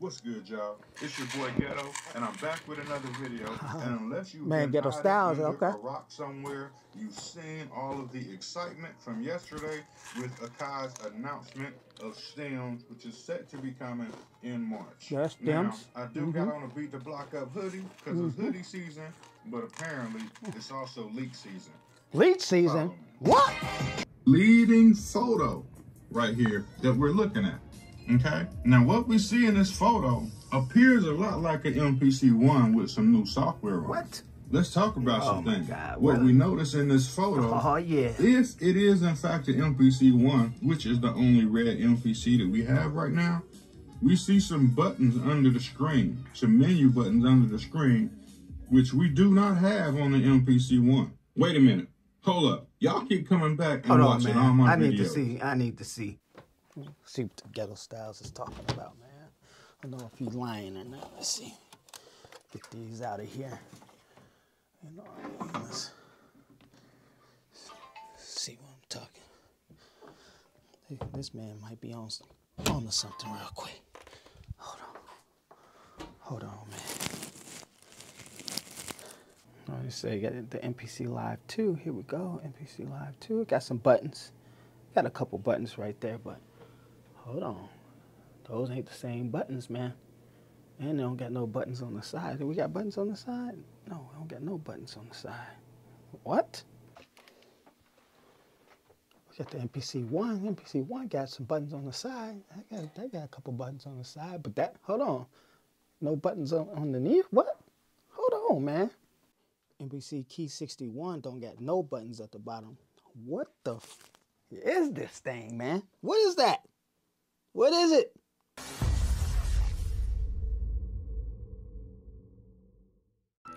What's good, y'all? It's your boy Ghetto, and I'm back with another video. And unless you've been Ghetto Styles, under a rock somewhere, you've seen all of the excitement from yesterday with AKAI's announcement of stems, which is set to be coming in March. Yeah, stems. Now, I do got on a Beat the Block Up hoodie because it's hoodie season, but apparently it's also leak season. Leak season? What? Leading photo right here that we're looking at. Okay, now what we see in this photo appears a lot like an MPC-1 with some new software on it. What? Let's talk about some things. God, what we notice in this photo, if it is in fact an MPC-1, which is the only red MPC that we have right now, we see some buttons under the screen, some menu buttons under the screen, which we do not have on the MPC-1. Wait a minute, hold up. Y'all keep coming back and watching all my videos. I need to see. See what the Ghetto Styles is talking about, man. I don't know if he's lying or not. Let's see. Get these out of here. You know, let's see what I'm talking. This man might be on to something real quick. Hold on, man. Let me say, got the MPC Live 2. Here we go. MPC Live 2. Got some buttons. Got a couple buttons right there, but hold on. Those ain't the same buttons, man. And they don't got no buttons on the side. Do we got buttons on the side? No, we don't got no buttons on the side. What? We got the MPC-1. MPC-1 got some buttons on the side. They got a couple buttons on the side, but that, hold on. No buttons underneath? What? Hold on, man. MPC Key 61 don't got no buttons at the bottom. What the is this thing, man? What is that? What is it?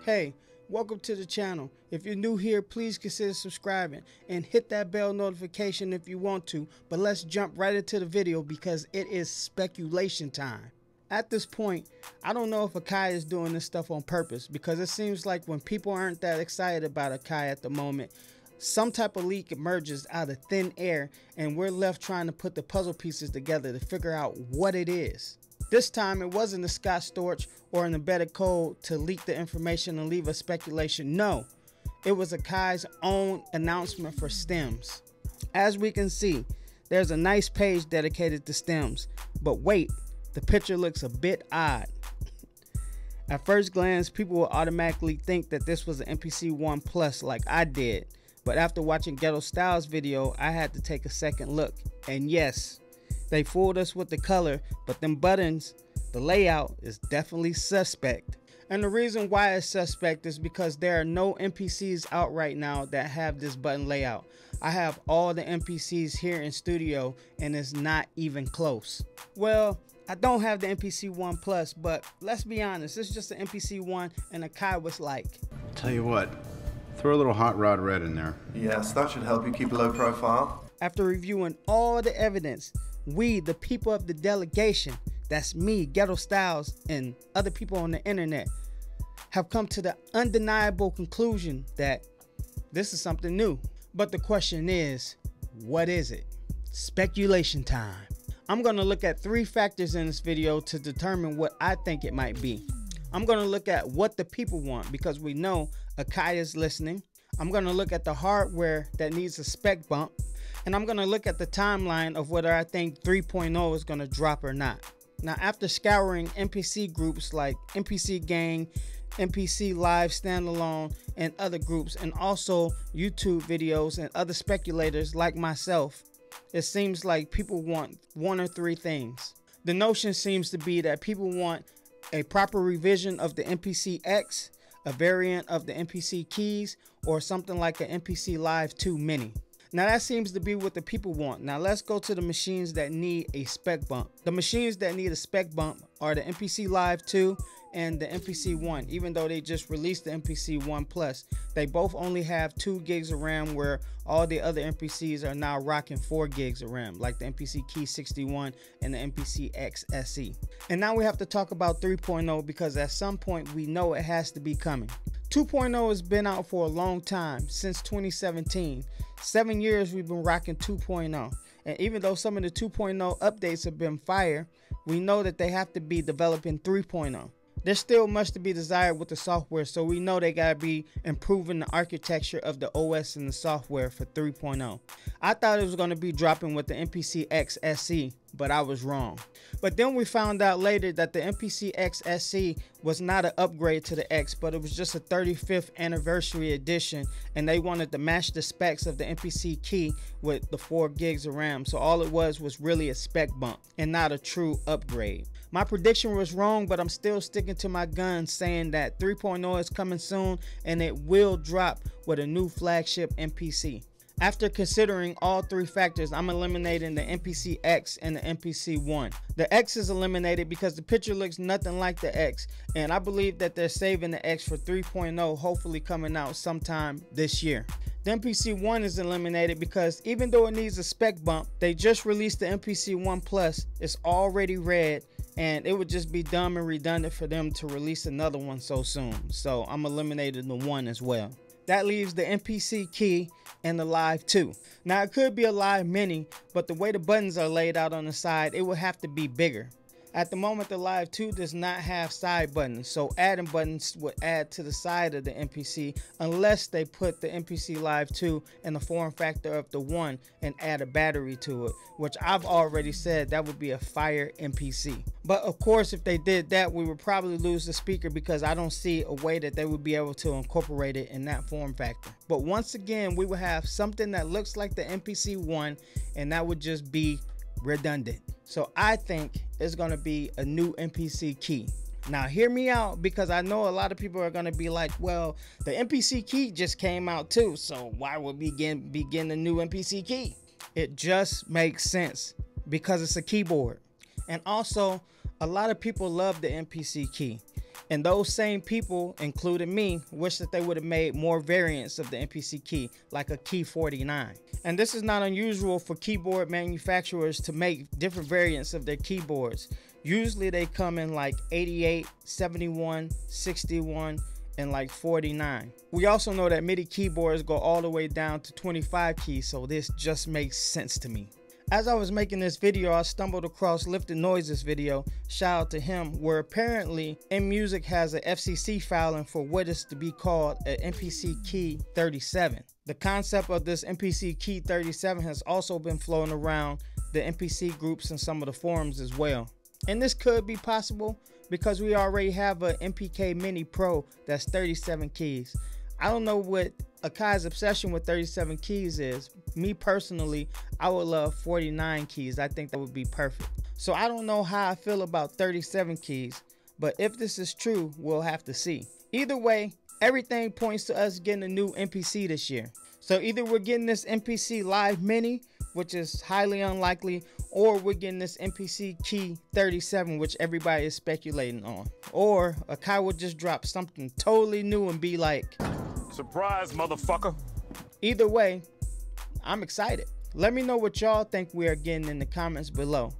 Hey, welcome to the channel. If you're new here, please consider subscribing and hit that bell notification if you want to. But let's jump right into the video because it is speculation time. At this point, I don't know if AKAI is doing this stuff on purpose because it seems like when people aren't that excited about AKAI at the moment, some type of leak emerges out of thin air and we're left trying to put the puzzle pieces together to figure out what it is. This time it wasn't a Scott Storch or an embedded code to leak the information and leave us speculation. No, it was AKAI's own announcement for stems. As we can see, there's a nice page dedicated to stems, but wait, the picture looks a bit odd. At first glance, people will automatically think that this was an MPC-1 Plus like I did. But after watching Ghetto Styles video, I had to take a second look. And yes, they fooled us with the color, but them buttons, the layout is definitely suspect. And the reason why it's suspect is because there are no MPCs out right now that have this button layout. I have all the MPCs here in studio and it's not even close. Well, I don't have the MPC-1 Plus, but let's be honest, it's just an MPC-1 and AKAI was like. Tell you what. Throw a little hot rod red in there. Yes, that should help you keep a low profile. After reviewing all the evidence, we, the people of the delegation, that's me, Ghetto Styles, and other people on the internet, have come to the undeniable conclusion that this is something new. But the question is, what is it? Speculation time. I'm going to look at 3 factors in this video to determine what I think it might be. I'm going to look at what the people want because we know AKAI is listening. I'm going to look at the hardware that needs a spec bump. And I'm going to look at the timeline of whether I think 3.0 is going to drop or not. Now, after scouring NPC groups like NPC Gang, NPC Live Standalone, and other groups, and also YouTube videos and other speculators like myself, it seems like people want 1 or 3 things. The notion seems to be that people want a proper revision of the MPC X, a variant of the MPC keys, or something like an MPC Live 2 Mini. Now that seems to be what the people want. Now let's go to the machines that need a spec bump. The machines that need a spec bump are the MPC Live 2 and the MPC-1. Even though they just released the MPC-1 Plus, they both only have 2 gigs of RAM where all the other MPCs are now rocking 4 gigs of RAM, like the MPC Key 61 and the MPC X SE. And now we have to talk about 3.0 because at some point we know it has to be coming. 2.0 has been out for a long time, since 2017. 7 years we've been rocking 2.0. And even though some of the 2.0 updates have been fire, we know that they have to be developing 3.0. There's still much to be desired with the software, so we know they gotta be improving the architecture of the OS and the software for 3.0. I thought it was gonna be dropping with the MPC X SE, but I was wrong. But then we found out later that the MPC X SE was not an upgrade to the X, but it was just a 35th anniversary edition, and they wanted to match the specs of the MPC key with the 4 gigs of RAM. So all it was really a spec bump and not a true upgrade. My prediction was wrong, but I'm still sticking to my guns saying that 3.0 is coming soon and it will drop with a new flagship MPC. After considering all 3 factors, I'm eliminating the MPC X and the MPC 1. The X is eliminated because the picture looks nothing like the X, and I believe that they're saving the X for 3.0, hopefully coming out sometime this year. The MPC 1 is eliminated because even though it needs a spec bump, they just released the MPC 1 Plus. It's already red, and it would just be dumb and redundant for them to release another one so soon. So I'm eliminating the 1 as well. That leaves the MPC key and the Live 2. Now it could be a Live Mini, but the way the buttons are laid out on the side, it would have to be bigger. At the moment, the Live 2 does not have side buttons, so adding buttons would add to the side of the MPC unless they put the MPC Live 2 in the form factor of the 1 and add a battery to it, which I've already said that would be a fire MPC. But of course, if they did that, we would probably lose the speaker because I don't see a way that they would be able to incorporate it in that form factor. But once again, we would have something that looks like the MPC 1, and that would just be redundant. So I think it's going to be a new MPC key. Now hear me out, because I know a lot of people are going to be like, well, the MPC key just came out too, so why would we begin the new MPC key? It just makes sense because it's a keyboard. And also, a lot of people love the MPC key. And those same people, including me, wish that they would have made more variants of the MPC key, like a key 49. And this is not unusual for keyboard manufacturers to make different variants of their keyboards. Usually they come in like 88, 71, 61, and like 49. We also know that MIDI keyboards go all the way down to 25 keys, so this just makes sense to me. As I was making this video, I stumbled across Lifted Noises video, shout out to him, where apparently InMusic has an FCC filing for what is to be called an MPC Key 37. The concept of this MPC Key 37 has also been floating around the MPC groups and some of the forums as well. And this could be possible because we already have an MPK Mini Pro that's 37 keys. I don't know what AKAI's obsession with 37 keys is. Me personally, I would love 49 keys. I think that would be perfect. So I don't know how I feel about 37 keys, but if this is true, we'll have to see. Either way, everything points to us getting a new MPC this year. So either we're getting this MPC Live Mini, which is highly unlikely, or we're getting this MPC Key 37, which everybody is speculating on. Or AKAI will just drop something totally new and be like, surprise, motherfucker. Either way, I'm excited. Let me know what y'all think we are getting in the comments below.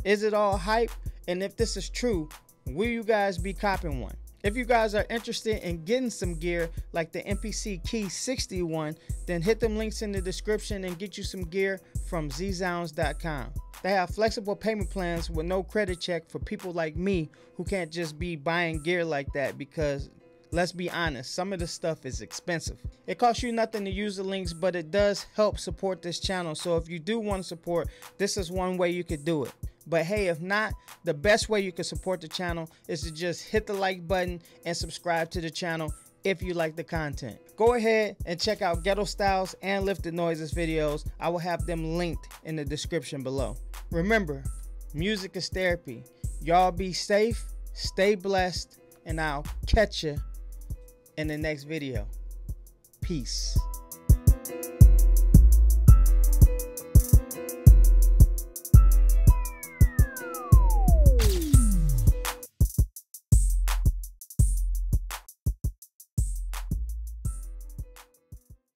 Is it all hype? And if this is true, will you guys be copping one? If you guys are interested in getting some gear like the MPC Key 61, then hit them links in the description and get you some gear from zzounds.com. They have flexible payment plans with no credit check for people like me who can't just be buying gear like that, because let's be honest, some of this stuff is expensive. It costs you nothing to use the links, but it does help support this channel. So if you do want to support, this is one way you could do it. But hey, if not, the best way you can support the channel is to just hit the like button and subscribe to the channel if you like the content. Go ahead and check out Ghetto Styles and Lifted Noises videos. I will have them linked in the description below. Remember, music is therapy. Y'all be safe, stay blessed, and I'll catch you in the next video. Peace.